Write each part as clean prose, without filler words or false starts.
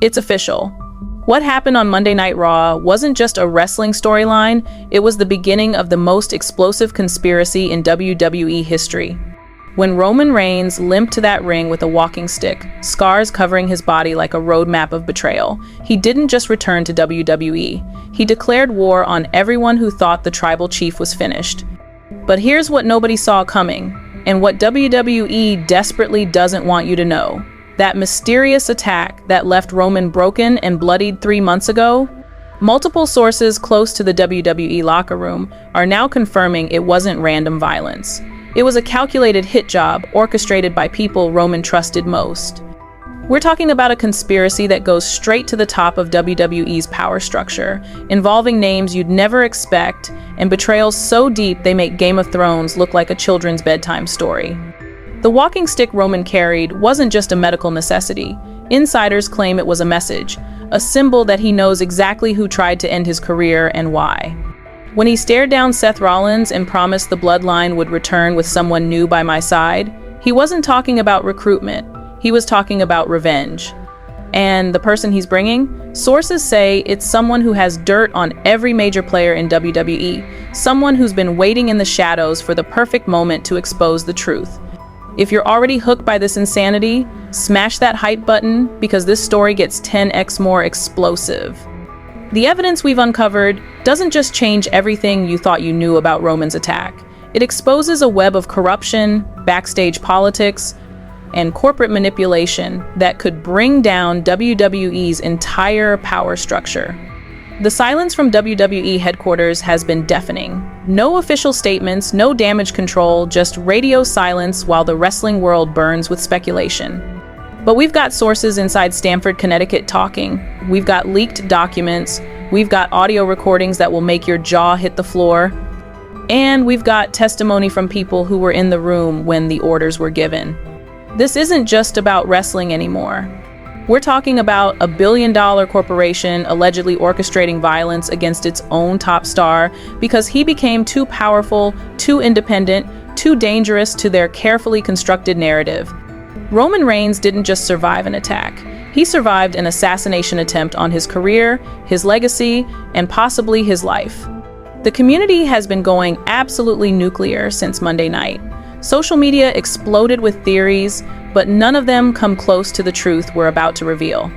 It's official. What happened on Monday Night Raw wasn't just a wrestling storyline, it was the beginning of the most explosive conspiracy in WWE history. When Roman Reigns limped to that ring with a walking stick, scars covering his body like a roadmap of betrayal, he didn't just return to WWE. He declared war on everyone who thought the tribal chief was finished. But here's what nobody saw coming, and what WWE desperately doesn't want you to know. That mysterious attack that left Roman broken and bloodied 3 months ago? Multiple sources close to the WWE locker room are now confirming it wasn't random violence. It was a calculated hit job orchestrated by people Roman trusted most. We're talking about a conspiracy that goes straight to the top of WWE's power structure, involving names you'd never expect and betrayals so deep they make Game of Thrones look like a children's bedtime story. The walking stick Roman carried wasn't just a medical necessity. Insiders claim it was a message, a symbol that he knows exactly who tried to end his career and why. When he stared down Seth Rollins and promised the Bloodline would return with someone new by my side, he wasn't talking about recruitment, he was talking about revenge. And the person he's bringing? Sources say it's someone who has dirt on every major player in WWE, someone who's been waiting in the shadows for the perfect moment to expose the truth. If you're already hooked by this insanity, smash that hype button because this story gets 10x more explosive. The evidence we've uncovered doesn't just change everything you thought you knew about Roman's attack. It exposes a web of corruption, backstage politics, and corporate manipulation that could bring down WWE's entire power structure. The silence from WWE headquarters has been deafening. No official statements, no damage control, just radio silence while the wrestling world burns with speculation. But we've got sources inside Stamford, Connecticut talking. We've got leaked documents. We've got audio recordings that will make your jaw hit the floor. And we've got testimony from people who were in the room when the orders were given. This isn't just about wrestling anymore. We're talking about a billion-dollar corporation allegedly orchestrating violence against its own top star because he became too powerful, too independent, too dangerous to their carefully constructed narrative. Roman Reigns didn't just survive an attack. He survived an assassination attempt on his career, his legacy, and possibly his life. The community has been going absolutely nuclear since Monday night. Social media exploded with theories, but none of them come close to the truth we're about to reveal.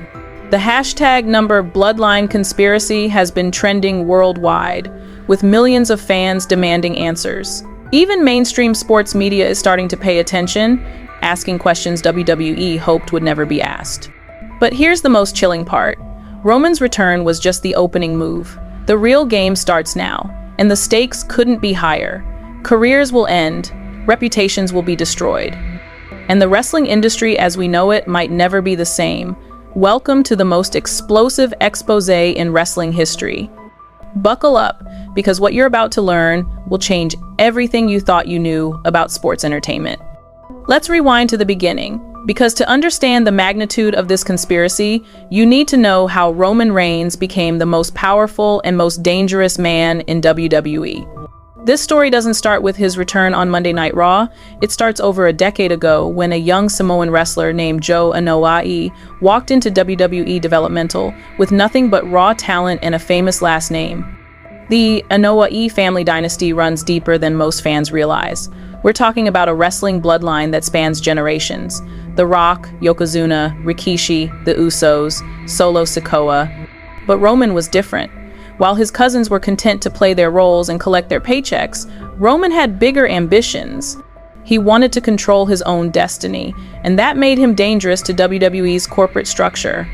The hashtag number Bloodline conspiracy has been trending worldwide, with millions of fans demanding answers. Even mainstream sports media is starting to pay attention, asking questions WWE hoped would never be asked. But here's the most chilling part. Roman's return was just the opening move. The real game starts now, and the stakes couldn't be higher. Careers will end, reputations will be destroyed. And the wrestling industry as we know it might never be the same. Welcome to the most explosive exposé in wrestling history. Buckle up, because what you're about to learn will change everything you thought you knew about sports entertainment. Let's rewind to the beginning, because to understand the magnitude of this conspiracy, you need to know how Roman Reigns became the most powerful and most dangerous man in WWE. This story doesn't start with his return on Monday Night Raw. It starts over a decade ago when a young Samoan wrestler named Joe Anoa'i walked into WWE developmental with nothing but raw talent and a famous last name. The Anoa'i family dynasty runs deeper than most fans realize. We're talking about a wrestling bloodline that spans generations. The Rock, Yokozuna, Rikishi, the Usos, Solo Sikoa. But Roman was different. While his cousins were content to play their roles and collect their paychecks, Roman had bigger ambitions. He wanted to control his own destiny, and that made him dangerous to WWE's corporate structure.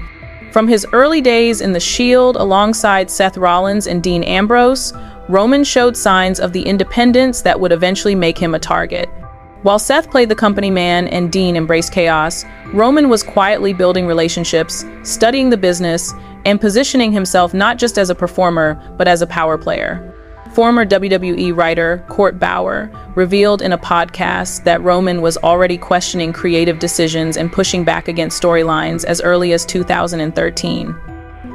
From his early days in The Shield alongside Seth Rollins and Dean Ambrose, Roman showed signs of the independence that would eventually make him a target. While Seth played the company man and Dean embraced chaos, Roman was quietly building relationships, studying the business, and positioning himself not just as a performer, but as a power player. Former WWE writer Court Bauer revealed in a podcast that Roman was already questioning creative decisions and pushing back against storylines as early as 2013.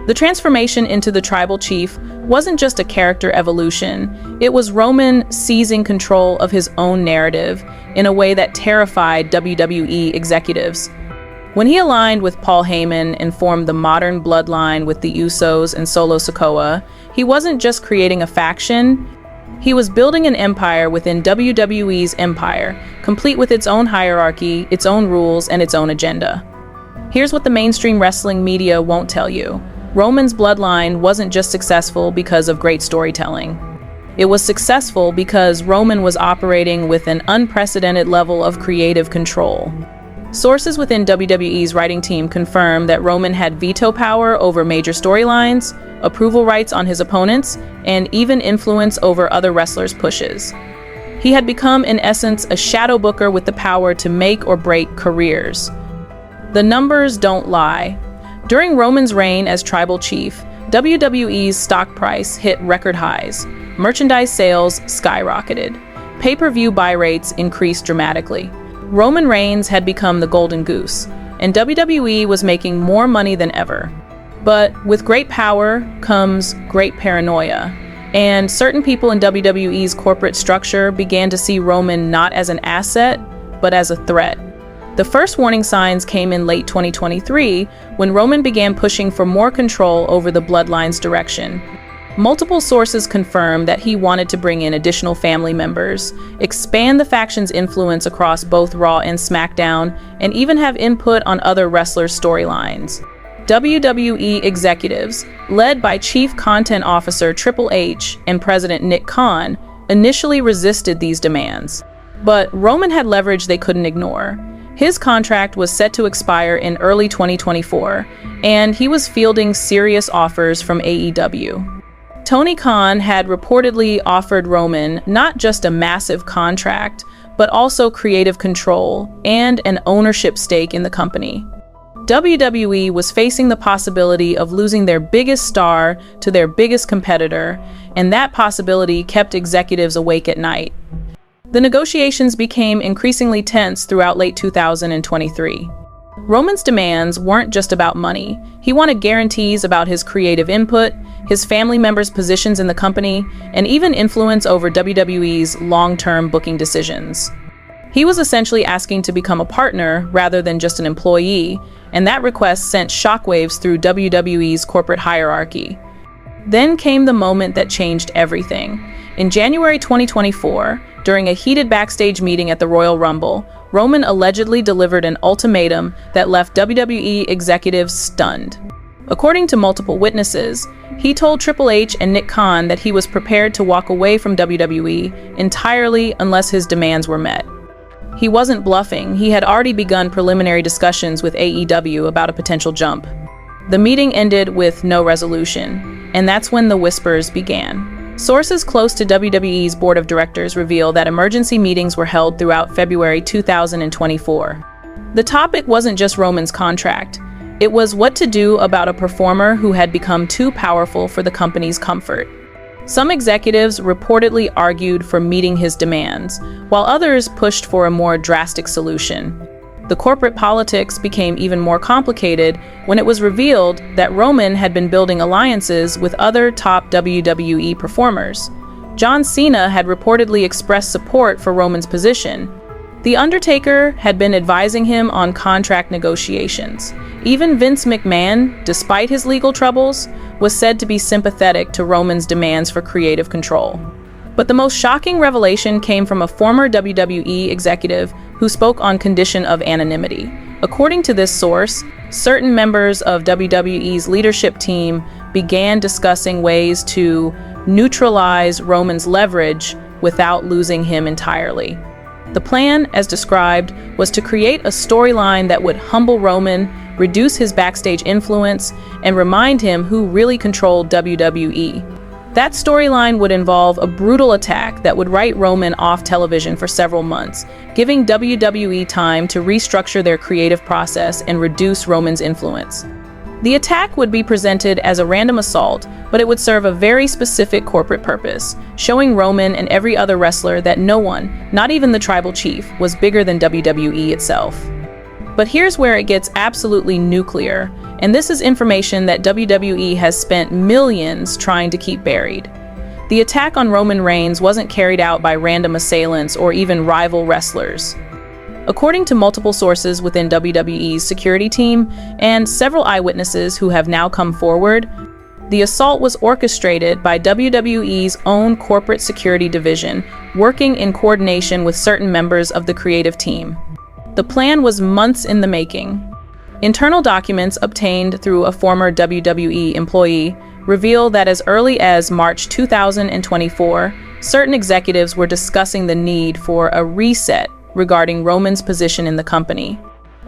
The transformation into the tribal chief wasn't just a character evolution, it was Roman seizing control of his own narrative in a way that terrified WWE executives. When he aligned with Paul Heyman and formed the modern Bloodline with the Usos and Solo Sikoa, he wasn't just creating a faction, he was building an empire within WWE's empire, complete with its own hierarchy, its own rules, and its own agenda. Here's what the mainstream wrestling media won't tell you. Roman's Bloodline wasn't just successful because of great storytelling. It was successful because Roman was operating with an unprecedented level of creative control. Sources within WWE's writing team confirm that Roman had veto power over major storylines, approval rights on his opponents, and even influence over other wrestlers' pushes. He had become, in essence, a shadow booker with the power to make or break careers. The numbers don't lie. During Roman's reign as tribal chief, WWE's stock price hit record highs. Merchandise sales skyrocketed. Pay-per-view buy rates increased dramatically. Roman Reigns had become the golden goose, and WWE was making more money than ever. But with great power comes great paranoia, and certain people in WWE's corporate structure began to see Roman not as an asset, but as a threat. The first warning signs came in late 2023 when Roman began pushing for more control over the Bloodline's direction. Multiple sources confirm that he wanted to bring in additional family members, expand the faction's influence across both Raw and SmackDown, and even have input on other wrestlers' storylines. WWE executives, led by Chief Content Officer Triple H and President Nick Khan, initially resisted these demands. But Roman had leverage they couldn't ignore. His contract was set to expire in early 2024, and he was fielding serious offers from AEW. Tony Khan had reportedly offered Roman not just a massive contract, but also creative control and an ownership stake in the company. WWE was facing the possibility of losing their biggest star to their biggest competitor, and that possibility kept executives awake at night. The negotiations became increasingly tense throughout late 2023. Roman's demands weren't just about money. He wanted guarantees about his creative input, his family members' positions in the company, and even influence over WWE's long-term booking decisions. He was essentially asking to become a partner rather than just an employee, and that request sent shockwaves through WWE's corporate hierarchy. Then came the moment that changed everything. In January 2024, during a heated backstage meeting at the Royal Rumble, Roman allegedly delivered an ultimatum that left WWE executives stunned. According to multiple witnesses, he told Triple H and Nick Khan that he was prepared to walk away from WWE entirely unless his demands were met. He wasn't bluffing. He had already begun preliminary discussions with AEW about a potential jump. The meeting ended with no resolution, and that's when the whispers began. Sources close to WWE's board of directors reveal that emergency meetings were held throughout February 2024. The topic wasn't just Roman's contract. It was what to do about a performer who had become too powerful for the company's comfort. Some executives reportedly argued for meeting his demands, while others pushed for a more drastic solution. The corporate politics became even more complicated when it was revealed that Roman had been building alliances with other top WWE performers. John Cena had reportedly expressed support for Roman's position. The Undertaker had been advising him on contract negotiations. Even Vince McMahon, despite his legal troubles, was said to be sympathetic to Roman's demands for creative control. But the most shocking revelation came from a former WWE executive who spoke on condition of anonymity. According to this source, certain members of WWE's leadership team began discussing ways to neutralize Roman's leverage without losing him entirely. The plan, as described, was to create a storyline that would humble Roman, reduce his backstage influence, and remind him who really controlled WWE. That storyline would involve a brutal attack that would write Roman off television for several months, giving WWE time to restructure their creative process and reduce Roman's influence. The attack would be presented as a random assault, but it would serve a very specific corporate purpose, showing Roman and every other wrestler that no one, not even the tribal chief, was bigger than WWE itself. But here's where it gets absolutely nuclear, and this is information that WWE has spent millions trying to keep buried. The attack on Roman Reigns wasn't carried out by random assailants or even rival wrestlers. According to multiple sources within WWE's security team and several eyewitnesses who have now come forward, the assault was orchestrated by WWE's own corporate security division, working in coordination with certain members of the creative team. The plan was months in the making. Internal documents obtained through a former WWE employee reveal that as early as March 2024, certain executives were discussing the need for a reset regarding Roman's position in the company.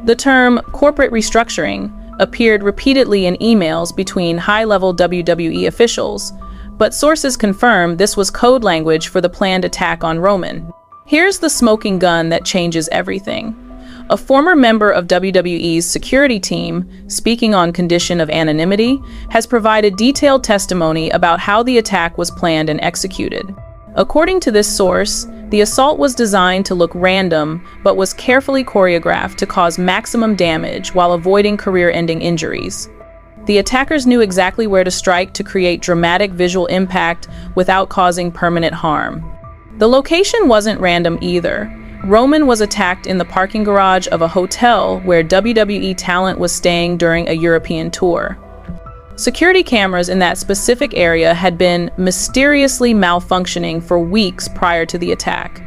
The term corporate restructuring appeared repeatedly in emails between high-level WWE officials, but sources confirm this was code language for the planned attack on Roman. Here's the smoking gun that changes everything. A former member of WWE's security team, speaking on condition of anonymity, has provided detailed testimony about how the attack was planned and executed. According to this source, the assault was designed to look random, but was carefully choreographed to cause maximum damage while avoiding career-ending injuries. The attackers knew exactly where to strike to create dramatic visual impact without causing permanent harm. The location wasn't random either. Roman was attacked in the parking garage of a hotel where WWE talent was staying during a European tour. Security cameras in that specific area had been mysteriously malfunctioning for weeks prior to the attack.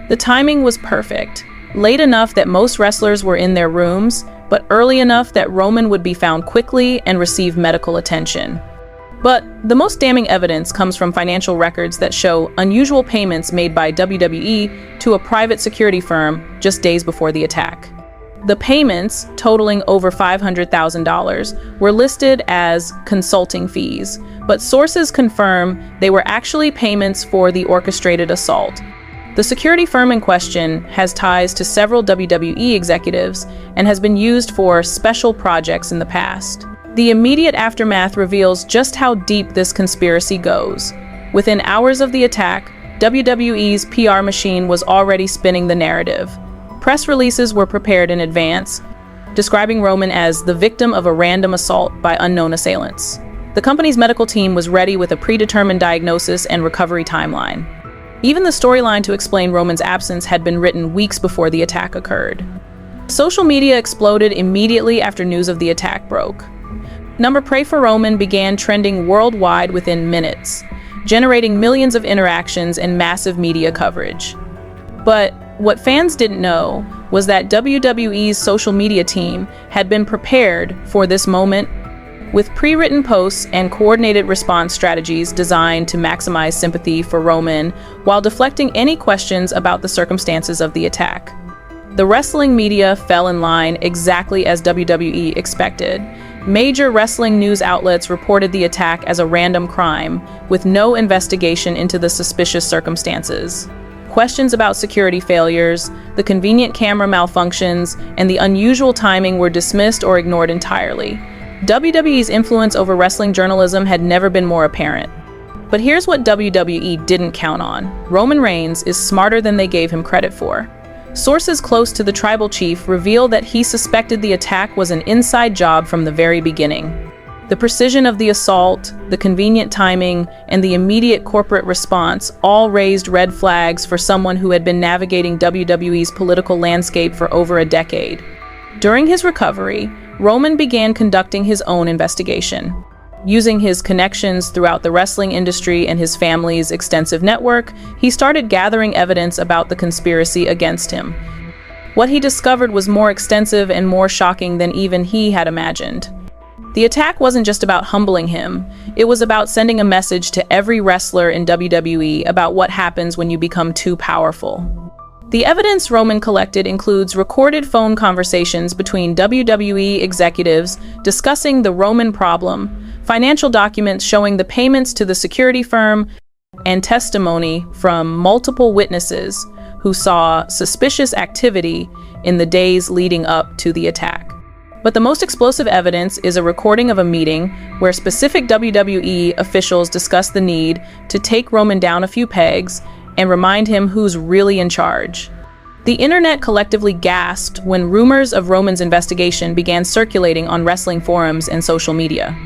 The timing was perfect, late enough that most wrestlers were in their rooms, but early enough that Roman would be found quickly and receive medical attention. But the most damning evidence comes from financial records that show unusual payments made by WWE to a private security firm just days before the attack. The payments, totaling over $500,000, were listed as consulting fees, but sources confirm they were actually payments for the orchestrated assault. The security firm in question has ties to several WWE executives and has been used for special projects in the past. The immediate aftermath reveals just how deep this conspiracy goes. Within hours of the attack, WWE's PR machine was already spinning the narrative. Press releases were prepared in advance, describing Roman as the victim of a random assault by unknown assailants. The company's medical team was ready with a predetermined diagnosis and recovery timeline. Even the storyline to explain Roman's absence had been written weeks before the attack occurred. Social media exploded immediately after news of the attack broke. Pray for Roman began trending worldwide within minutes, generating millions of interactions and massive media coverage. But what fans didn't know was that WWE's social media team had been prepared for this moment with pre-written posts and coordinated response strategies designed to maximize sympathy for Roman while deflecting any questions about the circumstances of the attack. The wrestling media fell in line exactly as WWE expected. Major wrestling news outlets reported the attack as a random crime, with no investigation into the suspicious circumstances. Questions about security failures, the convenient camera malfunctions, and the unusual timing were dismissed or ignored entirely. WWE's influence over wrestling journalism had never been more apparent. But here's what WWE didn't count on. Roman Reigns is smarter than they gave him credit for. Sources close to the tribal chief reveal that he suspected the attack was an inside job from the very beginning. The precision of the assault, the convenient timing, and the immediate corporate response all raised red flags for someone who had been navigating WWE's political landscape for over a decade. During his recovery, Roman began conducting his own investigation. Using his connections throughout the wrestling industry and his family's extensive network, he started gathering evidence about the conspiracy against him. What he discovered was more extensive and more shocking than even he had imagined. The attack wasn't just about humbling him, it was about sending a message to every wrestler in WWE about what happens when you become too powerful. The evidence Roman collected includes recorded phone conversations between WWE executives discussing the Roman problem, financial documents showing the payments to the security firm, and testimony from multiple witnesses who saw suspicious activity in the days leading up to the attack. But the most explosive evidence is a recording of a meeting where specific WWE officials discussed the need to take Roman down a few pegs and remind him who's really in charge. The internet collectively gasped when rumors of Roman's investigation began circulating on wrestling forums and social media.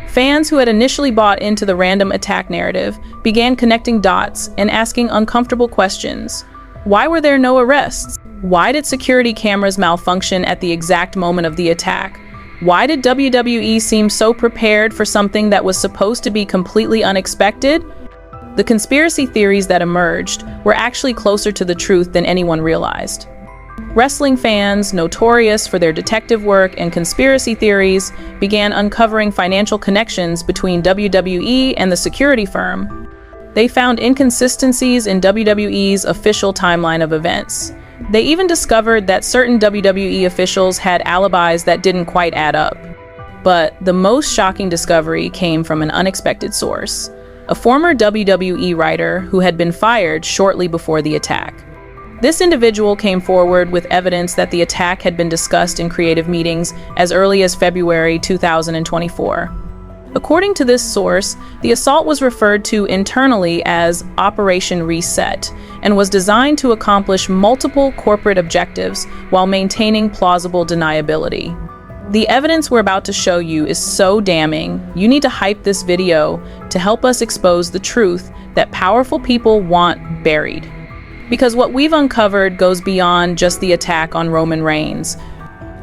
Fans who had initially bought into the random attack narrative began connecting dots and asking uncomfortable questions. Why were there no arrests? Why did security cameras malfunction at the exact moment of the attack? Why did WWE seem so prepared for something that was supposed to be completely unexpected? The conspiracy theories that emerged were actually closer to the truth than anyone realized. Wrestling fans, notorious for their detective work and conspiracy theories, began uncovering financial connections between WWE and the security firm. They found inconsistencies in WWE's official timeline of events. They even discovered that certain WWE officials had alibis that didn't quite add up. But the most shocking discovery came from an unexpected source, a former WWE writer who had been fired shortly before the attack. This individual came forward with evidence that the attack had been discussed in creative meetings as early as February 2024. According to this source, the assault was referred to internally as Operation Reset and was designed to accomplish multiple corporate objectives while maintaining plausible deniability. The evidence we're about to show you is so damning, you need to hype this video to help us expose the truth that powerful people want buried. Because what we've uncovered goes beyond just the attack on Roman Reigns.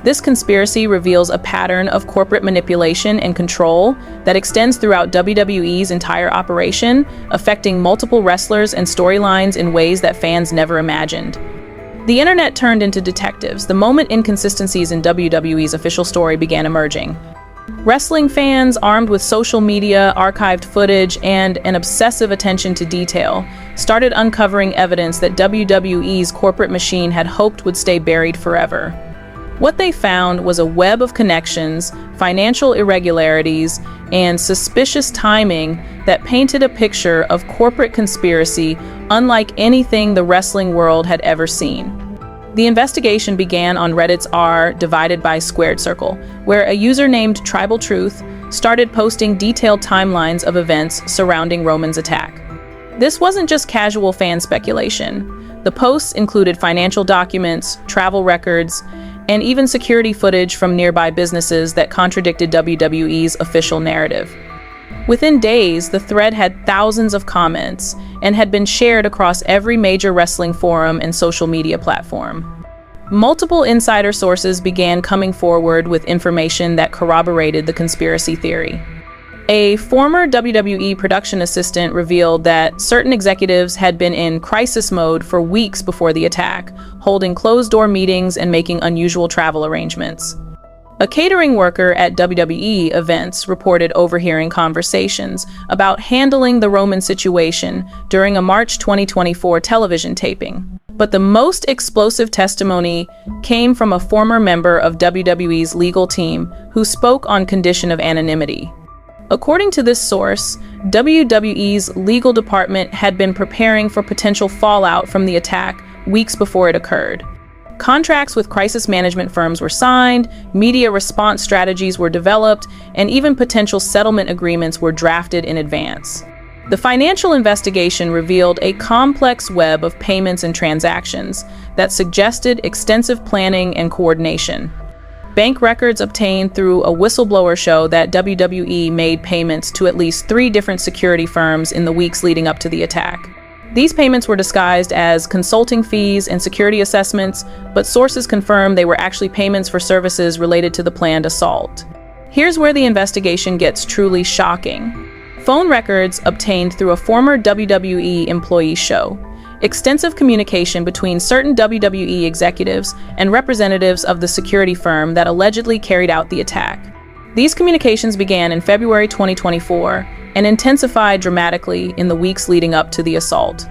This conspiracy reveals a pattern of corporate manipulation and control that extends throughout WWE's entire operation, affecting multiple wrestlers and storylines in ways that fans never imagined. The internet turned into detectives the moment inconsistencies in WWE's official story began emerging. Wrestling fans, armed with social media, archived footage, and an obsessive attention to detail, started uncovering evidence that WWE's corporate machine had hoped would stay buried forever. What they found was a web of connections, financial irregularities, and suspicious timing that painted a picture of corporate conspiracy unlike anything the wrestling world had ever seen. The investigation began on Reddit's r/squared circle, where a user named Tribal Truth started posting detailed timelines of events surrounding Roman's attack. This wasn't just casual fan speculation. The posts included financial documents, travel records, and even security footage from nearby businesses that contradicted WWE's official narrative. Within days, the thread had thousands of comments and had been shared across every major wrestling forum and social media platform. Multiple insider sources began coming forward with information that corroborated the conspiracy theory. A former WWE production assistant revealed that certain executives had been in crisis mode for weeks before the attack, holding closed-door meetings and making unusual travel arrangements. A catering worker at WWE events reported overhearing conversations about handling the Roman situation during a March 2024 television taping. But the most explosive testimony came from a former member of WWE's legal team who spoke on condition of anonymity. According to this source, WWE's legal department had been preparing for potential fallout from the attack weeks before it occurred. Contracts with crisis management firms were signed, media response strategies were developed, and even potential settlement agreements were drafted in advance. The financial investigation revealed a complex web of payments and transactions that suggested extensive planning and coordination. Bank records obtained through a whistleblower show that WWE made payments to at least 3 different security firms in the weeks leading up to the attack. These payments were disguised as consulting fees and security assessments, but sources confirmed they were actually payments for services related to the planned assault. Here's where the investigation gets truly shocking. Phone records obtained through a former WWE employee show extensive communication between certain WWE executives and representatives of the security firm that allegedly carried out the attack. These communications began in February 2024 and intensified dramatically in the weeks leading up to the assault.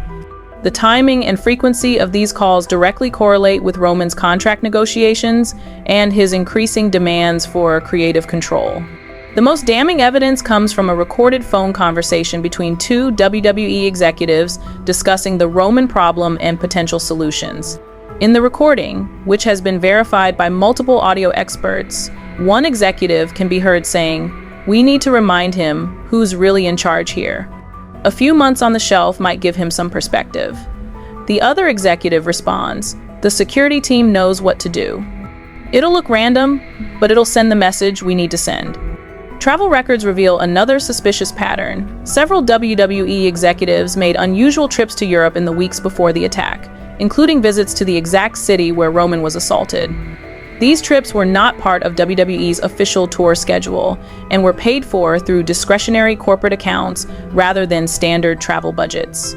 The timing and frequency of these calls directly correlate with Roman's contract negotiations and his increasing demands for creative control. The most damning evidence comes from a recorded phone conversation between 2 WWE executives discussing the Roman problem and potential solutions. In the recording, which has been verified by multiple audio experts, one executive can be heard saying, "We need to remind him who's really in charge here." A few months on the shelf might give him some perspective. The other executive responds, "The security team knows what to do. It'll look random, but it'll send the message we need to send." Travel records reveal another suspicious pattern. Several WWE executives made unusual trips to Europe in the weeks before the attack, including visits to the exact city where Roman was assaulted. These trips were not part of WWE's official tour schedule and were paid for through discretionary corporate accounts rather than standard travel budgets.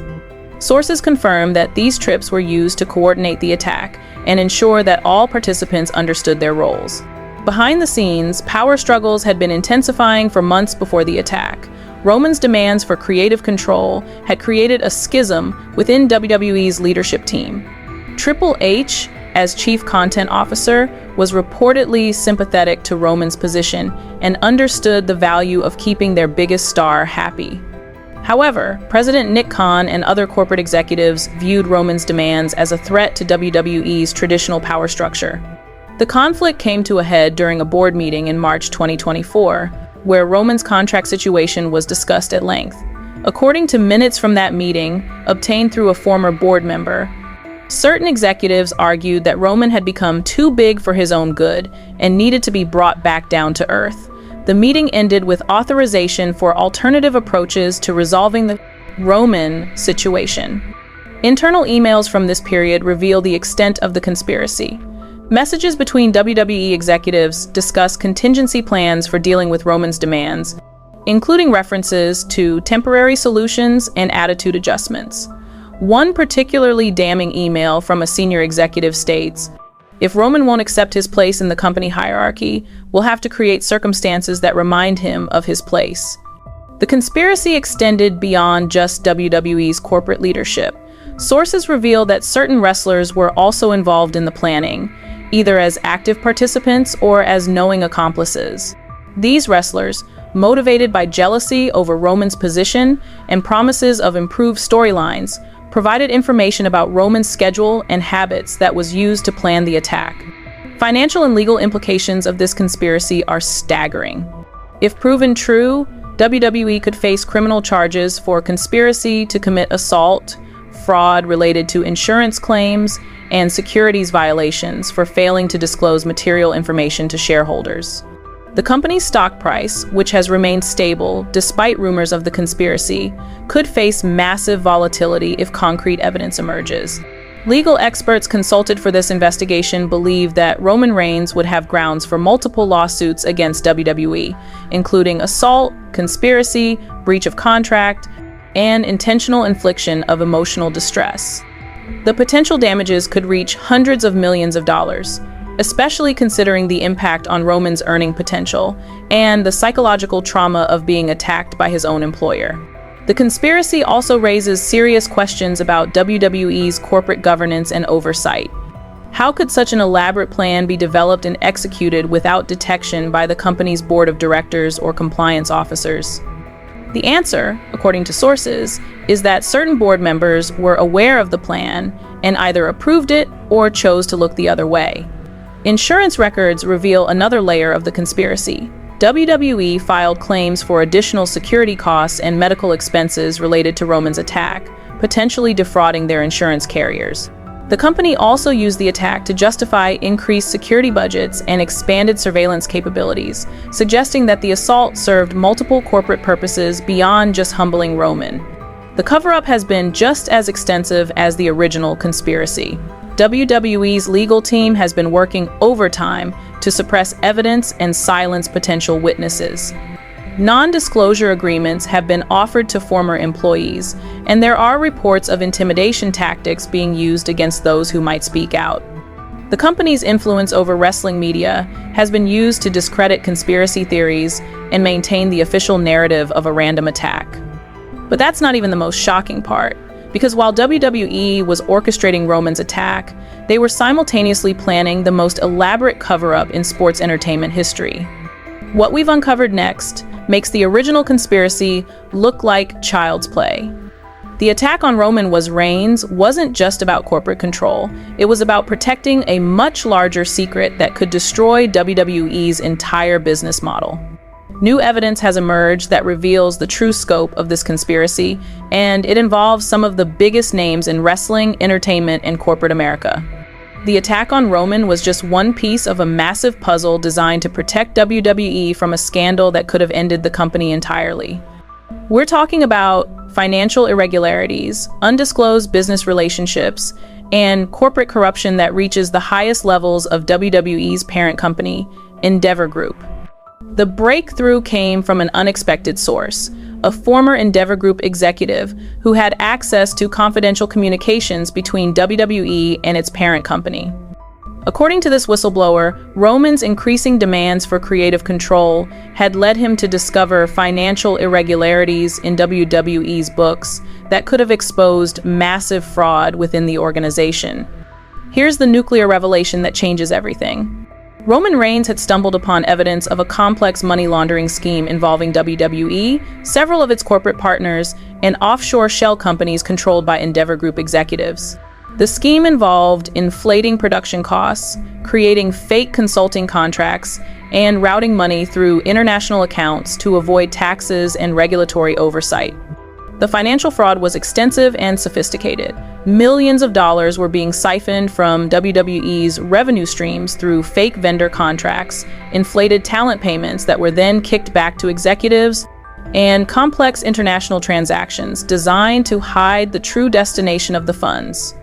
Sources confirm that these trips were used to coordinate the attack and ensure that all participants understood their roles. Behind the scenes, power struggles had been intensifying for months before the attack. Roman's demands for creative control had created a schism within WWE's leadership team. Triple H, as chief content officer, was reportedly sympathetic to Roman's position and understood the value of keeping their biggest star happy. However, President Nick Khan and other corporate executives viewed Roman's demands as a threat to WWE's traditional power structure. The conflict came to a head during a board meeting in March 2024, where Roman's contract situation was discussed at length. According to minutes from that meeting, obtained through a former board member, certain executives argued that Roman had become too big for his own good and needed to be brought back down to earth. The meeting ended with authorization for alternative approaches to resolving the Roman situation. Internal emails from this period reveal the extent of the conspiracy. Messages between WWE executives discuss contingency plans for dealing with Roman's demands, including references to temporary solutions and attitude adjustments. One particularly damning email from a senior executive states, "If Roman won't accept his place in the company hierarchy, we'll have to create circumstances that remind him of his place." The conspiracy extended beyond just WWE's corporate leadership. Sources reveal that certain wrestlers were also involved in the planning, either as active participants or as knowing accomplices. These wrestlers, motivated by jealousy over Roman's position and promises of improved storylines, provided information about Roman's schedule and habits that was used to plan the attack. Financial and legal implications of this conspiracy are staggering. If proven true, WWE could face criminal charges for conspiracy to commit assault, fraud related to insurance claims, and securities violations for failing to disclose material information to shareholders. The company's stock price, which has remained stable despite rumors of the conspiracy, could face massive volatility if concrete evidence emerges. Legal experts consulted for this investigation believe that Roman Reigns would have grounds for multiple lawsuits against WWE, including assault, conspiracy, breach of contract, and intentional infliction of emotional distress. The potential damages could reach hundreds of millions of dollars, especially considering the impact on Roman's earning potential and the psychological trauma of being attacked by his own employer. The conspiracy also raises serious questions about WWE's corporate governance and oversight. How could such an elaborate plan be developed and executed without detection by the company's board of directors or compliance officers? The answer, according to sources, is that certain board members were aware of the plan and either approved it or chose to look the other way. Insurance records reveal another layer of the conspiracy. WWE filed claims for additional security costs and medical expenses related to Roman's attack, potentially defrauding their insurance carriers. The company also used the attack to justify increased security budgets and expanded surveillance capabilities, suggesting that the assault served multiple corporate purposes beyond just humbling Roman. The cover-up has been just as extensive as the original conspiracy. WWE's legal team has been working overtime to suppress evidence and silence potential witnesses. Non-disclosure agreements have been offered to former employees, and there are reports of intimidation tactics being used against those who might speak out. The company's influence over wrestling media has been used to discredit conspiracy theories and maintain the official narrative of a random attack. But that's not even the most shocking part, because while WWE was orchestrating Roman's attack, they were simultaneously planning the most elaborate cover-up in sports entertainment history. What we've uncovered next makes the original conspiracy look like child's play. The attack on Roman Reigns wasn't just about corporate control. It was about protecting a much larger secret that could destroy WWE's entire business model. New evidence has emerged that reveals the true scope of this conspiracy, and it involves some of the biggest names in wrestling, entertainment, and corporate America. The attack on Roman was just one piece of a massive puzzle designed to protect WWE from a scandal that could have ended the company entirely. We're talking about financial irregularities, undisclosed business relationships, and corporate corruption that reaches the highest levels of WWE's parent company, Endeavor Group. The breakthrough came from an unexpected source, a former Endeavor Group executive who had access to confidential communications between WWE and its parent company. According to this whistleblower, Roman's increasing demands for creative control had led him to discover financial irregularities in WWE's books that could have exposed massive fraud within the organization. Here's the nuclear revelation that changes everything. Roman Reigns had stumbled upon evidence of a complex money laundering scheme involving WWE, several of its corporate partners, and offshore shell companies controlled by Endeavor Group executives. The scheme involved inflating production costs, creating fake consulting contracts, and routing money through international accounts to avoid taxes and regulatory oversight. The financial fraud was extensive and sophisticated. Millions of dollars were being siphoned from WWE's revenue streams through fake vendor contracts, inflated talent payments that were then kicked back to executives, and complex international transactions designed to hide the true destination of the funds.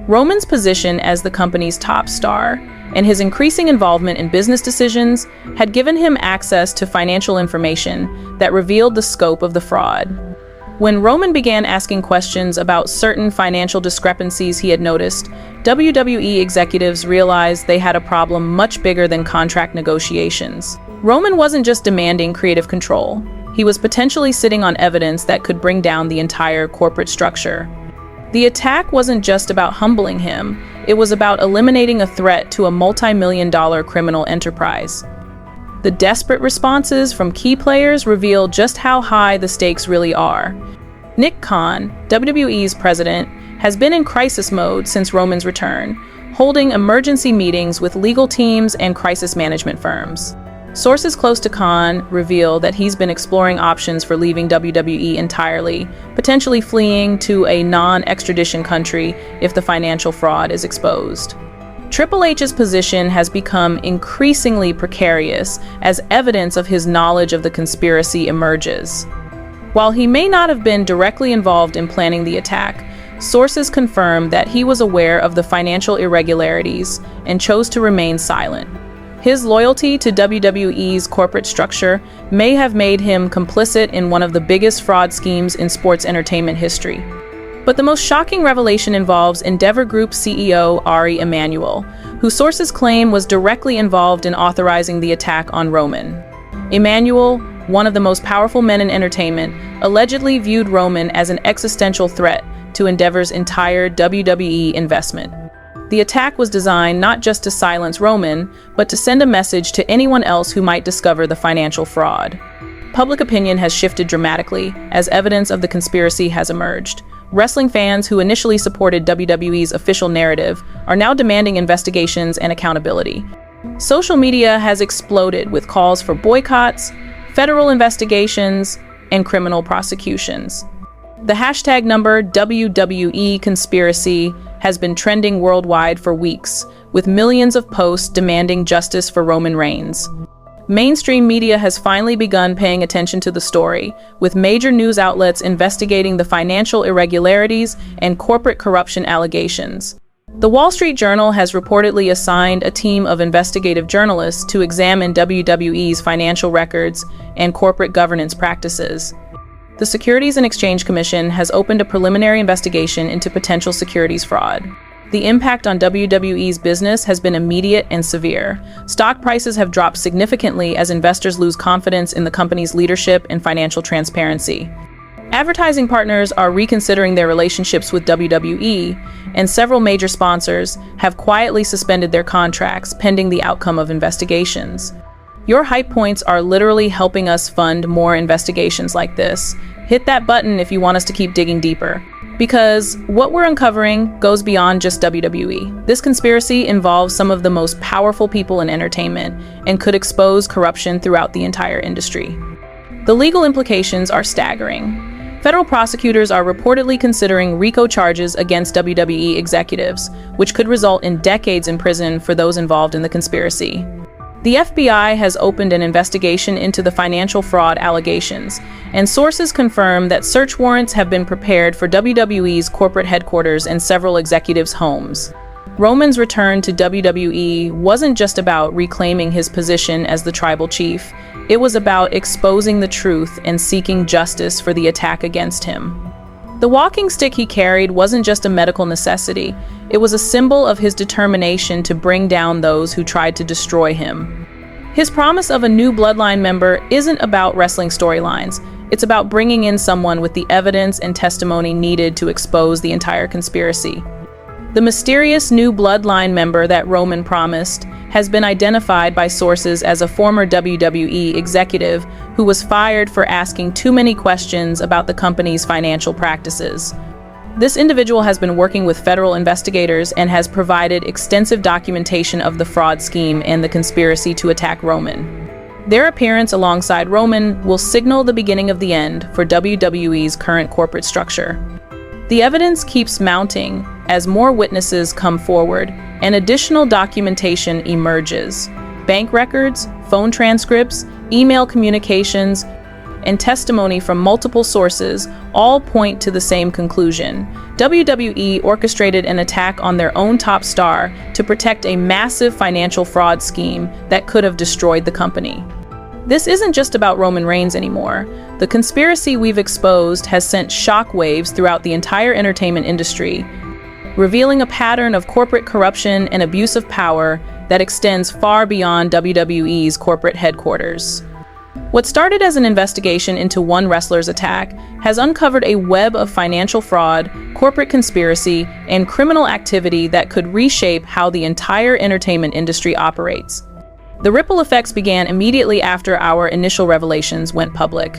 Roman's position as the company's top star and his increasing involvement in business decisions had given him access to financial information that revealed the scope of the fraud. When Roman began asking questions about certain financial discrepancies he had noticed, WWE executives realized they had a problem much bigger than contract negotiations. Roman wasn't just demanding creative control. He was potentially sitting on evidence that could bring down the entire corporate structure. The attack wasn't just about humbling him, it was about eliminating a threat to a multi-million-dollar criminal enterprise. The desperate responses from key players revealed just how high the stakes really are. Nick Khan, WWE's president, has been in crisis mode since Roman's return, holding emergency meetings with legal teams and crisis management firms. Sources close to Khan reveal that he's been exploring options for leaving WWE entirely, potentially fleeing to a non-extradition country if the financial fraud is exposed. Triple H's position has become increasingly precarious as evidence of his knowledge of the conspiracy emerges. While he may not have been directly involved in planning the attack, sources confirm that he was aware of the financial irregularities and chose to remain silent. His loyalty to WWE's corporate structure may have made him complicit in one of the biggest fraud schemes in sports entertainment history. But the most shocking revelation involves Endeavor Group CEO Ari Emanuel, who sources claim was directly involved in authorizing the attack on Roman. Emanuel, one of the most powerful men in entertainment, allegedly viewed Roman as an existential threat to Endeavor's entire WWE investment. The attack was designed not just to silence Roman, but to send a message to anyone else who might discover the financial fraud. Public opinion has shifted dramatically as evidence of the conspiracy has emerged. Wrestling fans who initially supported WWE's official narrative are now demanding investigations and accountability. Social media has exploded with calls for boycotts, federal investigations, and criminal prosecutions. The hashtag number WWE conspiracy has been trending worldwide for weeks, with millions of posts demanding justice for Roman Reigns. Mainstream media has finally begun paying attention to the story, with major news outlets investigating the financial irregularities and corporate corruption allegations. The Wall Street Journal has reportedly assigned a team of investigative journalists to examine WWE's financial records and corporate governance practices. The Securities and Exchange Commission has opened a preliminary investigation into potential securities fraud. The impact on WWE's business has been immediate and severe. Stock prices have dropped significantly as investors lose confidence in the company's leadership and financial transparency. Advertising partners are reconsidering their relationships with WWE, and several major sponsors have quietly suspended their contracts pending the outcome of investigations. Your hype points are literally helping us fund more investigations like this. Hit that button if you want us to keep digging deeper. Because what we're uncovering goes beyond just WWE. This conspiracy involves some of the most powerful people in entertainment and could expose corruption throughout the entire industry. The legal implications are staggering. Federal prosecutors are reportedly considering RICO charges against WWE executives, which could result in decades in prison for those involved in the conspiracy. The FBI has opened an investigation into the financial fraud allegations, and sources confirm that search warrants have been prepared for WWE's corporate headquarters and several executives' homes. Roman's return to WWE wasn't just about reclaiming his position as the tribal chief. It was about exposing the truth and seeking justice for the attack against him. The walking stick he carried wasn't just a medical necessity. It was a symbol of his determination to bring down those who tried to destroy him. His promise of a new Bloodline member isn't about wrestling storylines. It's about bringing in someone with the evidence and testimony needed to expose the entire conspiracy. The mysterious new Bloodline member that Roman promised has been identified by sources as a former WWE executive who was fired for asking too many questions about the company's financial practices. This individual has been working with federal investigators and has provided extensive documentation of the fraud scheme and the conspiracy to attack Roman. Their appearance alongside Roman will signal the beginning of the end for WWE's current corporate structure. The evidence keeps mounting as more witnesses come forward and additional documentation emerges. Bank records, phone transcripts, email communications, and testimony from multiple sources all point to the same conclusion. WWE orchestrated an attack on their own top star to protect a massive financial fraud scheme that could have destroyed the company. This isn't just about Roman Reigns anymore. The conspiracy we've exposed has sent shockwaves throughout the entire entertainment industry, revealing a pattern of corporate corruption and abuse of power that extends far beyond WWE's corporate headquarters. What started as an investigation into one wrestler's attack has uncovered a web of financial fraud, corporate conspiracy, and criminal activity that could reshape how the entire entertainment industry operates. The ripple effects began immediately after our initial revelations went public.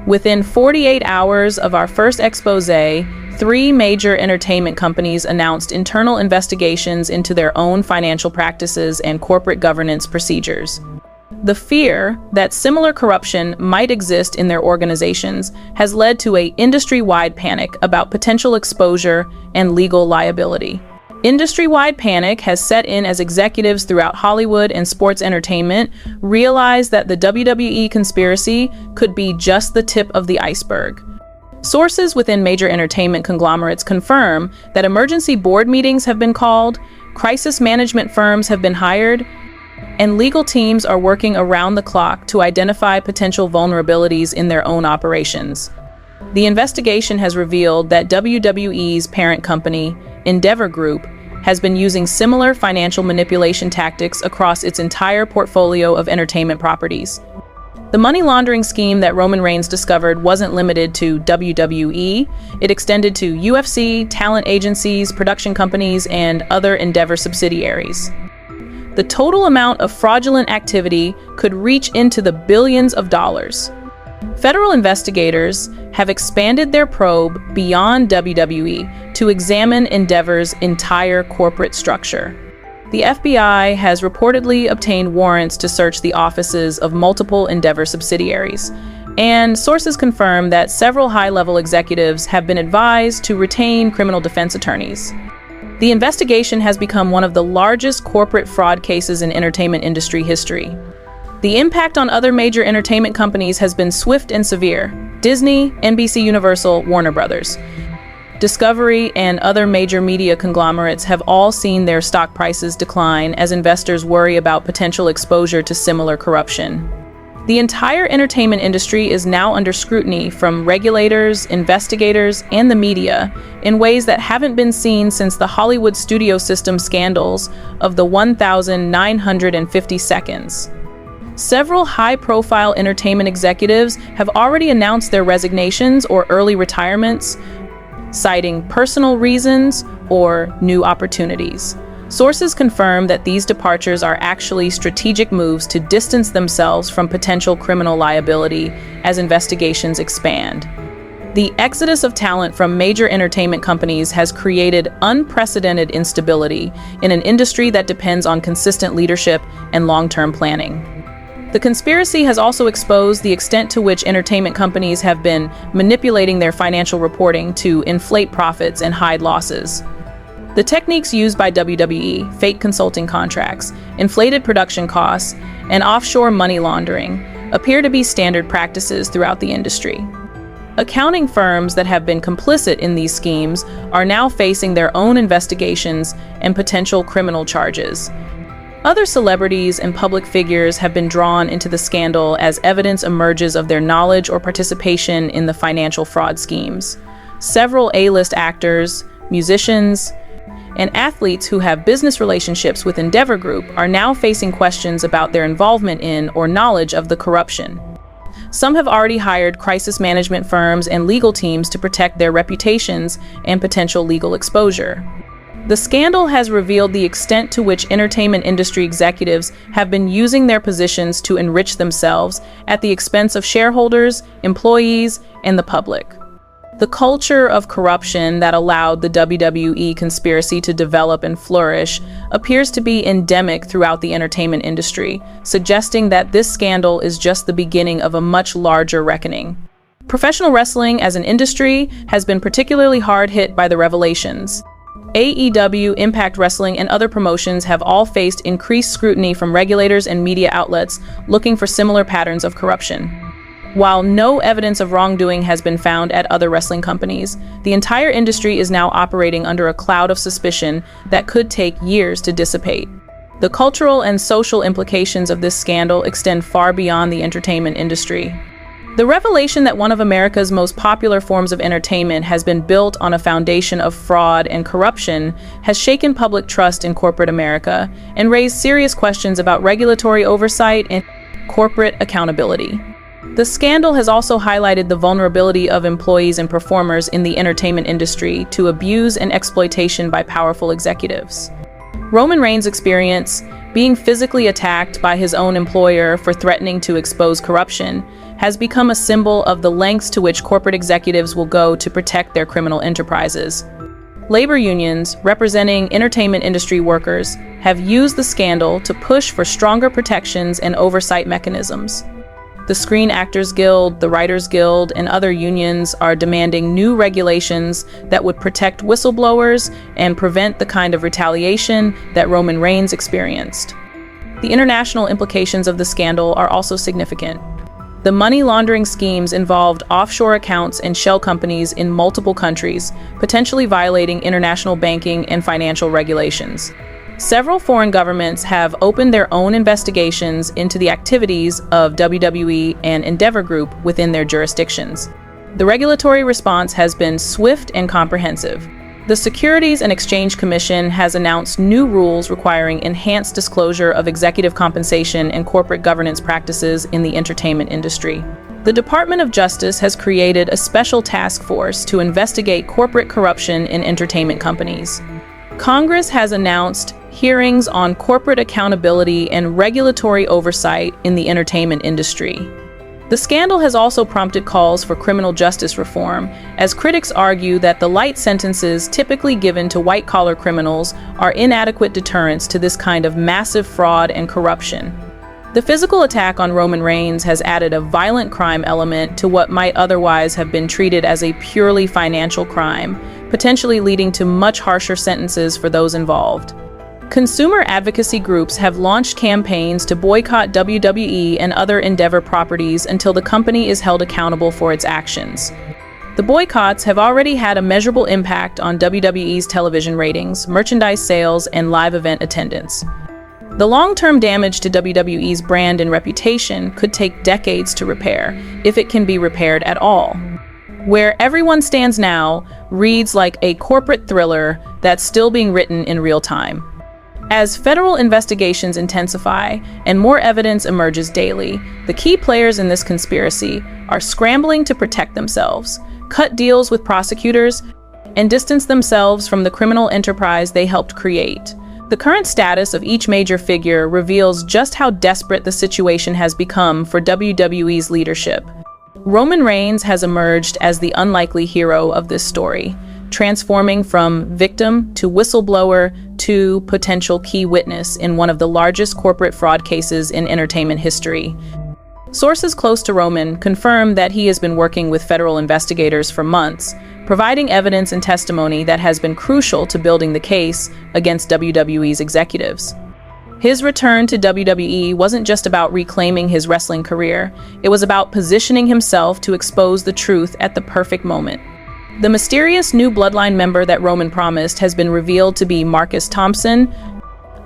Within 48 hours of our first exposé, 3 major entertainment companies announced internal investigations into their own financial practices and corporate governance procedures. The fear that similar corruption might exist in their organizations has led to an industry-wide panic about potential exposure and legal liability. Industry-wide panic has set in as executives throughout Hollywood and sports entertainment realize that the WWE conspiracy could be just the tip of the iceberg. Sources within major entertainment conglomerates confirm that emergency board meetings have been called, crisis management firms have been hired, and legal teams are working around the clock to identify potential vulnerabilities in their own operations. The investigation has revealed that WWE's parent company, Endeavor Group, has been using similar financial manipulation tactics across its entire portfolio of entertainment properties. The money laundering scheme that Roman Reigns discovered wasn't limited to WWE. It extended to UFC, talent agencies, production companies, and other Endeavor subsidiaries. The total amount of fraudulent activity could reach into the billions of dollars. Federal investigators have expanded their probe beyond WWE to examine Endeavor's entire corporate structure. The FBI has reportedly obtained warrants to search the offices of multiple Endeavor subsidiaries, and sources confirm that several high-level executives have been advised to retain criminal defense attorneys. The investigation has become one of the largest corporate fraud cases in entertainment industry history. The impact on other major entertainment companies has been swift and severe. Disney, NBC Universal, Warner Brothers, Discovery, and other major media conglomerates have all seen their stock prices decline as investors worry about potential exposure to similar corruption. The entire entertainment industry is now under scrutiny from regulators, investigators, and the media in ways that haven't been seen since the Hollywood studio system scandals of the 1,950 seconds. Several high-profile entertainment executives have already announced their resignations or early retirements, citing personal reasons or new opportunities. Sources confirm that these departures are actually strategic moves to distance themselves from potential criminal liability as investigations expand. The exodus of talent from major entertainment companies has created unprecedented instability in an industry that depends on consistent leadership and long-term planning. The conspiracy has also exposed the extent to which entertainment companies have been manipulating their financial reporting to inflate profits and hide losses. The techniques used by WWE, fake consulting contracts, inflated production costs, and offshore money laundering, appear to be standard practices throughout the industry. Accounting firms that have been complicit in these schemes are now facing their own investigations and potential criminal charges. Other celebrities and public figures have been drawn into the scandal as evidence emerges of their knowledge or participation in the financial fraud schemes. Several A-list actors, musicians, and athletes who have business relationships with Endeavor Group are now facing questions about their involvement in or knowledge of the corruption. Some have already hired crisis management firms and legal teams to protect their reputations and potential legal exposure. The scandal has revealed the extent to which entertainment industry executives have been using their positions to enrich themselves at the expense of shareholders, employees, and the public. The culture of corruption that allowed the WWE conspiracy to develop and flourish appears to be endemic throughout the entertainment industry, suggesting that this scandal is just the beginning of a much larger reckoning. Professional wrestling as an industry has been particularly hard hit by the revelations. AEW, Impact Wrestling, and other promotions have all faced increased scrutiny from regulators and media outlets looking for similar patterns of corruption. While no evidence of wrongdoing has been found at other wrestling companies, the entire industry is now operating under a cloud of suspicion that could take years to dissipate. The cultural and social implications of this scandal extend far beyond the entertainment industry. The revelation that one of America's most popular forms of entertainment has been built on a foundation of fraud and corruption has shaken public trust in corporate America and raised serious questions about regulatory oversight and corporate accountability. The scandal has also highlighted the vulnerability of employees and performers in the entertainment industry to abuse and exploitation by powerful executives. Roman Reigns' experience being physically attacked by his own employer for threatening to expose corruption has become a symbol of the lengths to which corporate executives will go to protect their criminal enterprises. Labor unions, representing entertainment industry workers, have used the scandal to push for stronger protections and oversight mechanisms. The Screen Actors Guild, the Writers Guild, and other unions are demanding new regulations that would protect whistleblowers and prevent the kind of retaliation that Roman Reigns experienced. The international implications of the scandal are also significant. The money laundering schemes involved offshore accounts and shell companies in multiple countries, potentially violating international banking and financial regulations. Several foreign governments have opened their own investigations into the activities of WWE and Endeavor Group within their jurisdictions. The regulatory response has been swift and comprehensive. The Securities and Exchange Commission has announced new rules requiring enhanced disclosure of executive compensation and corporate governance practices in the entertainment industry. The Department of Justice has created a special task force to investigate corporate corruption in entertainment companies. Congress has announced hearings on corporate accountability and regulatory oversight in the entertainment industry. The scandal has also prompted calls for criminal justice reform, as critics argue that the light sentences typically given to white-collar criminals are inadequate deterrents to this kind of massive fraud and corruption. The physical attack on Roman Reigns has added a violent crime element to what might otherwise have been treated as a purely financial crime, potentially leading to much harsher sentences for those involved. Consumer advocacy groups have launched campaigns to boycott WWE and other Endeavor properties until the company is held accountable for its actions. The boycotts have already had a measurable impact on WWE's television ratings, merchandise sales, and live event attendance. The long-term damage to WWE's brand and reputation could take decades to repair, if it can be repaired at all. Where Everyone Stands Now reads like a corporate thriller that's still being written in real time. As federal investigations intensify and more evidence emerges daily, the key players in this conspiracy are scrambling to protect themselves, cut deals with prosecutors, and distance themselves from the criminal enterprise they helped create. The current status of each major figure reveals just how desperate the situation has become for WWE's leadership. Roman Reigns has emerged as the unlikely hero of this story, transforming from victim to whistleblower to potential key witness in one of the largest corporate fraud cases in entertainment history. Sources close to Roman confirm that he has been working with federal investigators for months, providing evidence and testimony that has been crucial to building the case against WWE's executives. His return to WWE wasn't just about reclaiming his wrestling career, it was about positioning himself to expose the truth at the perfect moment. The mysterious new Bloodline member that Roman promised has been revealed to be Marcus Thompson,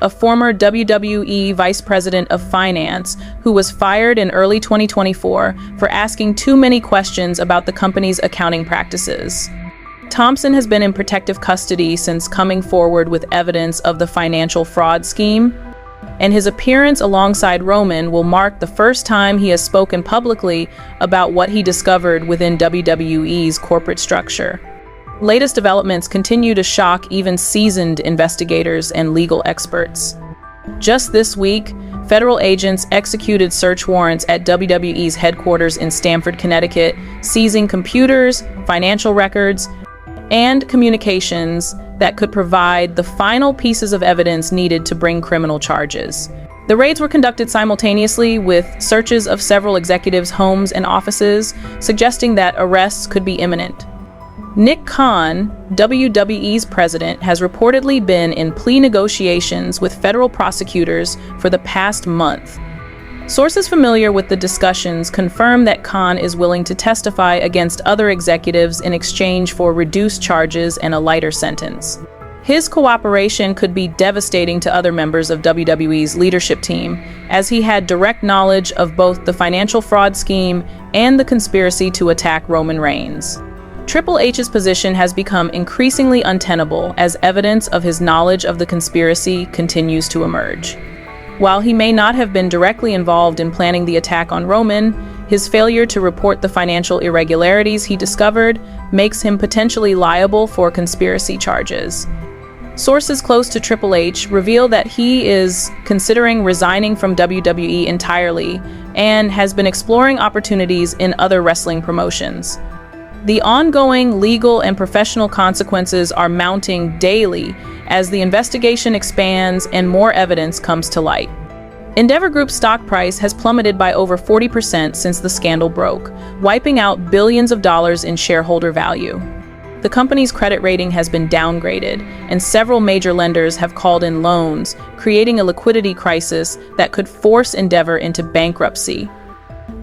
a former WWE Vice President of Finance who was fired in early 2024 for asking too many questions about the company's accounting practices. Thompson has been in protective custody since coming forward with evidence of the financial fraud scheme, and his appearance alongside Roman will mark the first time he has spoken publicly about what he discovered within WWE's corporate structure. Latest developments continue to shock even seasoned investigators and legal experts. Just this week, federal agents executed search warrants at WWE's headquarters in Stamford, Connecticut, seizing computers, financial records, and communications that could provide the final pieces of evidence needed to bring criminal charges. The raids were conducted simultaneously with searches of several executives' homes and offices, suggesting that arrests could be imminent. Nick Khan, WWE's president, has reportedly been in plea negotiations with federal prosecutors for the past month. Sources familiar with the discussions confirm that Khan is willing to testify against other executives in exchange for reduced charges and a lighter sentence. His cooperation could be devastating to other members of WWE's leadership team, as he had direct knowledge of both the financial fraud scheme and the conspiracy to attack Roman Reigns. Triple H's position has become increasingly untenable as evidence of his knowledge of the conspiracy continues to emerge. While he may not have been directly involved in planning the attack on Roman, his failure to report the financial irregularities he discovered makes him potentially liable for conspiracy charges. Sources close to Triple H reveal that he is considering resigning from WWE entirely and has been exploring opportunities in other wrestling promotions. The ongoing legal and professional consequences are mounting daily as the investigation expands and more evidence comes to light. Endeavor Group's stock price has plummeted by over 40% since the scandal broke, wiping out billions of dollars in shareholder value. The company's credit rating has been downgraded, and several major lenders have called in loans, creating a liquidity crisis that could force Endeavor into bankruptcy.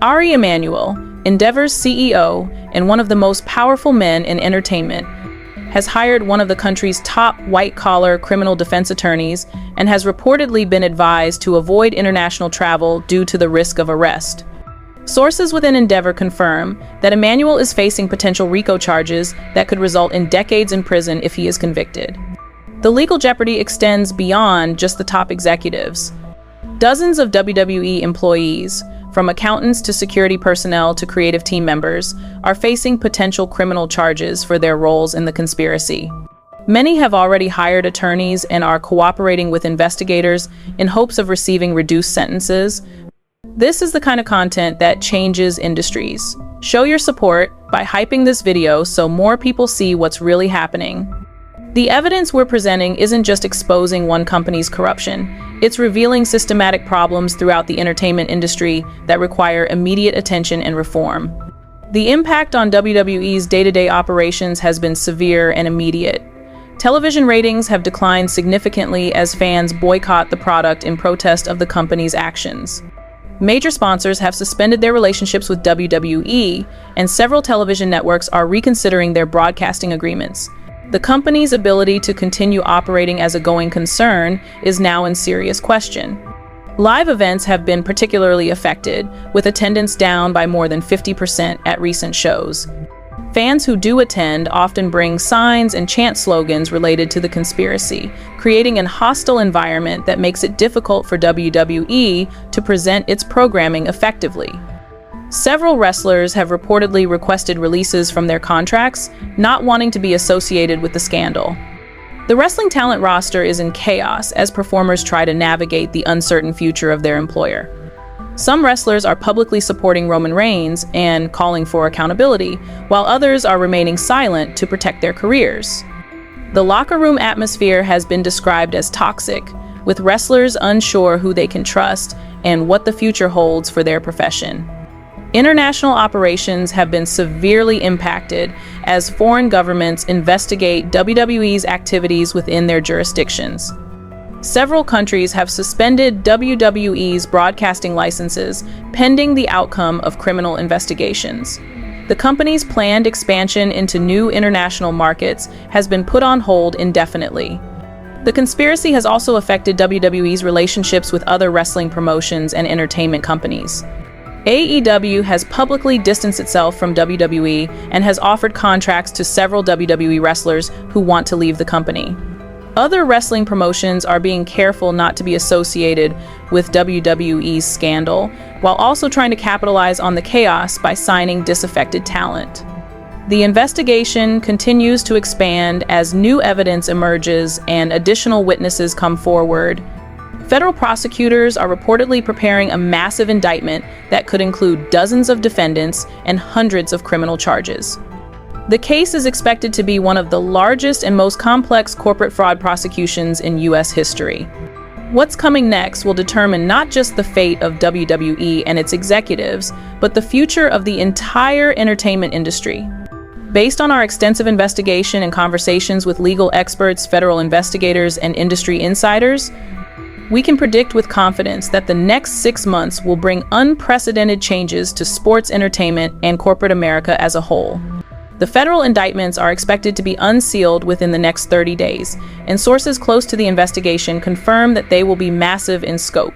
Ari Emanuel, Endeavor's CEO and one of the most powerful men in entertainment, has hired one of the country's top white-collar criminal defense attorneys and has reportedly been advised to avoid international travel due to the risk of arrest. Sources within Endeavor confirm that Emanuel is facing potential RICO charges that could result in decades in prison if he is convicted. The legal jeopardy extends beyond just the top executives. Dozens of WWE employees, from accountants to security personnel to creative team members, are facing potential criminal charges for their roles in the conspiracy. Many have already hired attorneys and are cooperating with investigators in hopes of receiving reduced sentences. This is the kind of content that changes industries. Show your support by hyping this video so more people see what's really happening. The evidence we're presenting isn't just exposing one company's corruption, it's revealing systematic problems throughout the entertainment industry that require immediate attention and reform. The impact on WWE's day-to-day operations has been severe and immediate. Television ratings have declined significantly as fans boycott the product in protest of the company's actions. Major sponsors have suspended their relationships with WWE, and several television networks are reconsidering their broadcasting agreements. The company's ability to continue operating as a going concern is now in serious question. Live events have been particularly affected, with attendance down by more than 50% at recent shows. Fans who do attend often bring signs and chant slogans related to the conspiracy, creating a hostile environment that makes it difficult for WWE to present its programming effectively. Several wrestlers have reportedly requested releases from their contracts, not wanting to be associated with the scandal. The wrestling talent roster is in chaos as performers try to navigate the uncertain future of their employer. Some wrestlers are publicly supporting Roman Reigns and calling for accountability, while others are remaining silent to protect their careers. The locker room atmosphere has been described as toxic, with wrestlers unsure who they can trust and what the future holds for their profession. International operations have been severely impacted as foreign governments investigate WWE's activities within their jurisdictions. Several countries have suspended WWE's broadcasting licenses pending the outcome of criminal investigations. The company's planned expansion into new international markets has been put on hold indefinitely. The conspiracy has also affected WWE's relationships with other wrestling promotions and entertainment companies. AEW has publicly distanced itself from WWE and has offered contracts to several WWE wrestlers who want to leave the company. Other wrestling promotions are being careful not to be associated with WWE's scandal, while also trying to capitalize on the chaos by signing disaffected talent. The investigation continues to expand as new evidence emerges and additional witnesses come forward. Federal prosecutors are reportedly preparing a massive indictment that could include dozens of defendants and hundreds of criminal charges. The case is expected to be one of the largest and most complex corporate fraud prosecutions in U.S. history. What's coming next will determine not just the fate of WWE and its executives, but the future of the entire entertainment industry. Based on our extensive investigation and conversations with legal experts, federal investigators, and industry insiders, we can predict with confidence that the next 6 months will bring unprecedented changes to sports entertainment and corporate America as a whole. The federal indictments are expected to be unsealed within the next 30 days, and sources close to the investigation confirm that they will be massive in scope.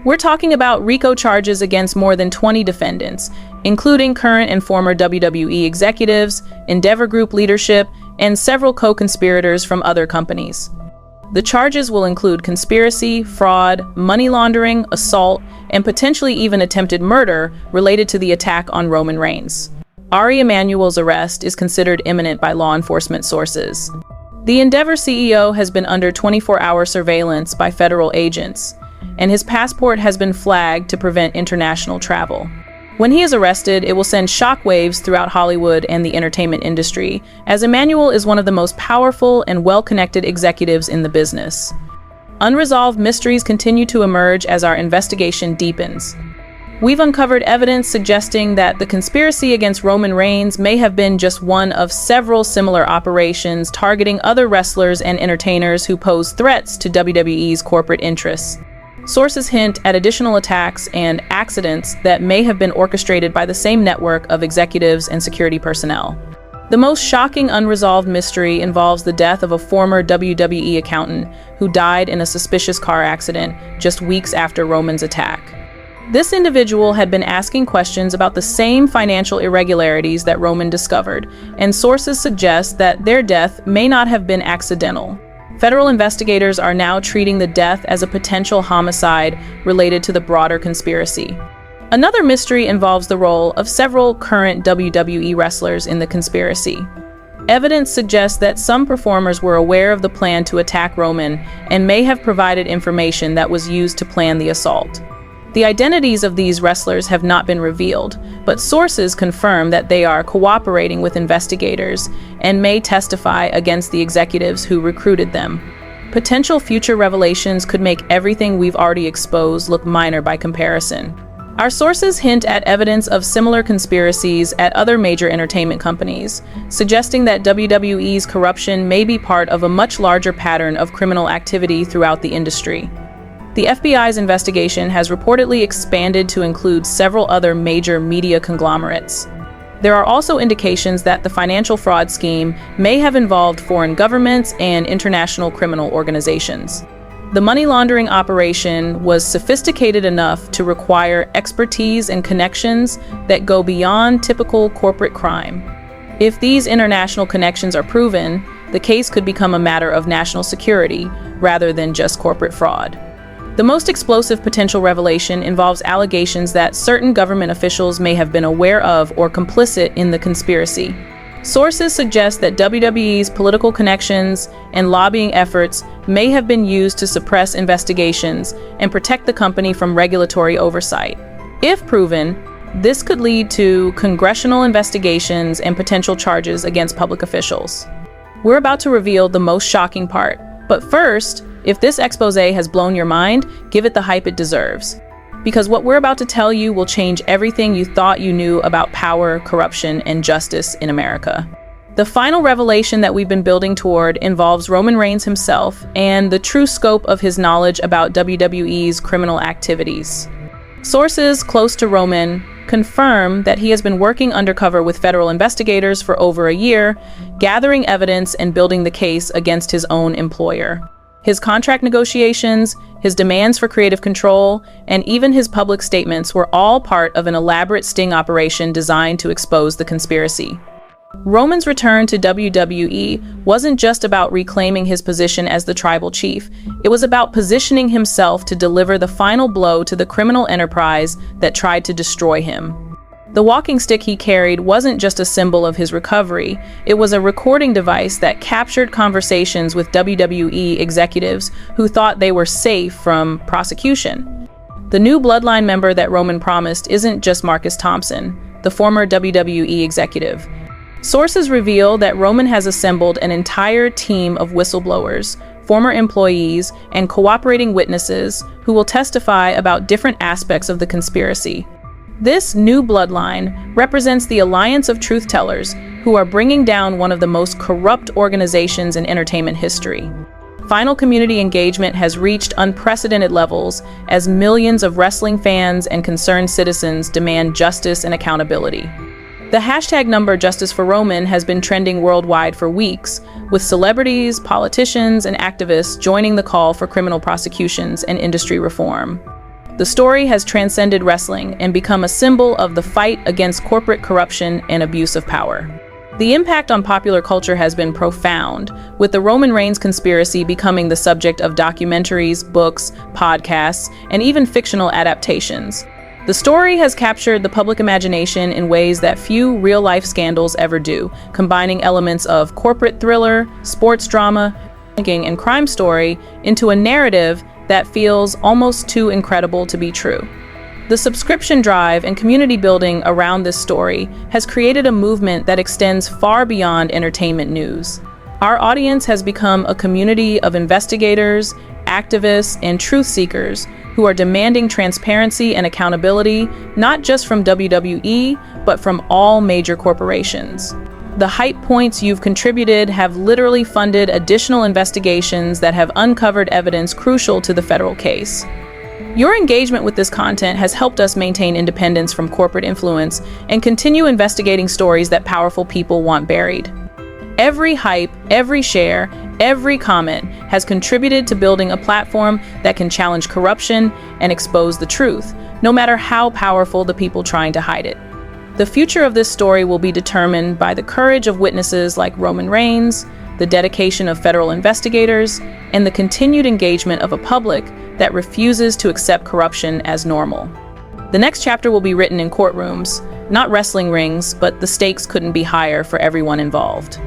We're talking about RICO charges against more than 20 defendants, including current and former WWE executives, Endeavor Group leadership, and several co-conspirators from other companies. The charges will include conspiracy, fraud, money laundering, assault, and potentially even attempted murder related to the attack on Roman Reigns. Ari Emanuel's arrest is considered imminent by law enforcement sources. The Endeavor CEO has been under 24-hour surveillance by federal agents, and his passport has been flagged to prevent international travel. When he is arrested, it will send shockwaves throughout Hollywood and the entertainment industry, as Emanuel is one of the most powerful and well-connected executives in the business. Unresolved mysteries continue to emerge as our investigation deepens. We've uncovered evidence suggesting that the conspiracy against Roman Reigns may have been just one of several similar operations targeting other wrestlers and entertainers who pose threats to WWE's corporate interests. Sources hint at additional attacks and accidents that may have been orchestrated by the same network of executives and security personnel. The most shocking unresolved mystery involves the death of a former WWE accountant who died in a suspicious car accident just weeks after Roman's attack. This individual had been asking questions about the same financial irregularities that Roman discovered, and sources suggest that their death may not have been accidental. Federal investigators are now treating the death as a potential homicide related to the broader conspiracy. Another mystery involves the role of several current WWE wrestlers in the conspiracy. Evidence suggests that some performers were aware of the plan to attack Roman and may have provided information that was used to plan the assault. The identities of these wrestlers have not been revealed, but sources confirm that they are cooperating with investigators and may testify against the executives who recruited them. Potential future revelations could make everything we've already exposed look minor by comparison. Our sources hint at evidence of similar conspiracies at other major entertainment companies, suggesting that WWE's corruption may be part of a much larger pattern of criminal activity throughout the industry. The FBI's investigation has reportedly expanded to include several other major media conglomerates. There are also indications that the financial fraud scheme may have involved foreign governments and international criminal organizations. The money laundering operation was sophisticated enough to require expertise and connections that go beyond typical corporate crime. If these international connections are proven, the case could become a matter of national security rather than just corporate fraud. The most explosive potential revelation involves allegations that certain government officials may have been aware of or complicit in the conspiracy. Sources suggest that WWE's political connections and lobbying efforts may have been used to suppress investigations and protect the company from regulatory oversight. If proven, this could lead to congressional investigations and potential charges against public officials. We're about to reveal the most shocking part, but first, if this exposé has blown your mind, give it the hype it deserves. because what we're about to tell you will change everything you thought you knew about power, corruption, and justice in America. The final revelation that we've been building toward involves Roman Reigns himself and the true scope of his knowledge about WWE's criminal activities. Sources close to Roman confirm that he has been working undercover with federal investigators for over a year, gathering evidence and building the case against his own employer. His contract negotiations, his demands for creative control, and even his public statements were all part of an elaborate sting operation designed to expose the conspiracy. Roman's return to WWE wasn't just about reclaiming his position as the tribal chief. It was about positioning himself to deliver the final blow to the criminal enterprise that tried to destroy him. The walking stick he carried wasn't just a symbol of his recovery. It was a recording device that captured conversations with WWE executives who thought they were safe from prosecution. The new Bloodline member that Roman promised isn't just Marcus Thompson, the former WWE executive. Sources reveal that Roman has assembled an entire team of whistleblowers, former employees, and cooperating witnesses who will testify about different aspects of the conspiracy. This new bloodline represents the alliance of truth-tellers who are bringing down one of the most corrupt organizations in entertainment history. Final community engagement has reached unprecedented levels as millions of wrestling fans and concerned citizens demand justice and accountability. The hashtag number Justice for Roman has been trending worldwide for weeks, with celebrities, politicians, and activists joining the call for criminal prosecutions and industry reform. The story has transcended wrestling and become a symbol of the fight against corporate corruption and abuse of power. The impact on popular culture has been profound, with the Roman Reigns conspiracy becoming the subject of documentaries, books, podcasts, and even fictional adaptations. The story has captured the public imagination in ways that few real-life scandals ever do, combining elements of corporate thriller, sports drama, and crime story into a narrative that feels almost too incredible to be true. The subscription drive and community building around this story has created a movement that extends far beyond entertainment news. Our audience has become a community of investigators, activists, and truth seekers who are demanding transparency and accountability, not just from WWE, but from all major corporations. The hype points you've contributed have literally funded additional investigations that have uncovered evidence crucial to the federal case. Your engagement with this content has helped us maintain independence from corporate influence and continue investigating stories that powerful people want buried. Every hype, every share, every comment has contributed to building a platform that can challenge corruption and expose the truth, no matter how powerful the people trying to hide it. The future of this story will be determined by the courage of witnesses like Roman Reigns, the dedication of federal investigators, and the continued engagement of a public that refuses to accept corruption as normal. The next chapter will be written in courtrooms, not wrestling rings, but the stakes couldn't be higher for everyone involved.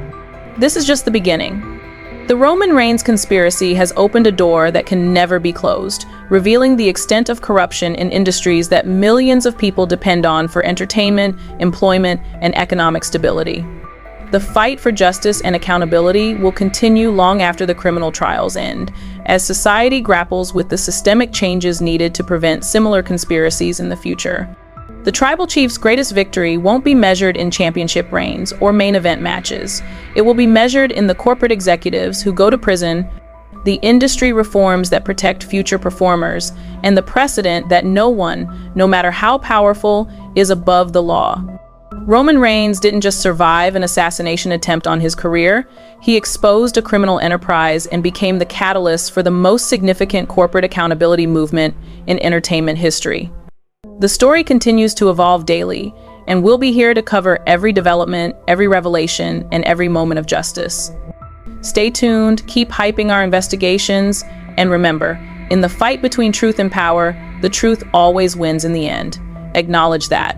This is just the beginning. The Roman Reigns conspiracy has opened a door that can never be closed, revealing the extent of corruption in industries that millions of people depend on for entertainment, employment, and economic stability. The fight for justice and accountability will continue long after the criminal trials end, as society grapples with the systemic changes needed to prevent similar conspiracies in the future. The tribal chief's greatest victory won't be measured in championship reigns or main event matches. It will be measured in the corporate executives who go to prison, the industry reforms that protect future performers, and the precedent that no one, no matter how powerful, is above the law. Roman Reigns didn't just survive an assassination attempt on his career, he exposed a criminal enterprise and became the catalyst for the most significant corporate accountability movement in entertainment history. The story continues to evolve daily, and we'll be here to cover every development, every revelation, and every moment of justice. Stay tuned, keep hyping our investigations, and remember, in the fight between truth and power, the truth always wins in the end. Acknowledge that.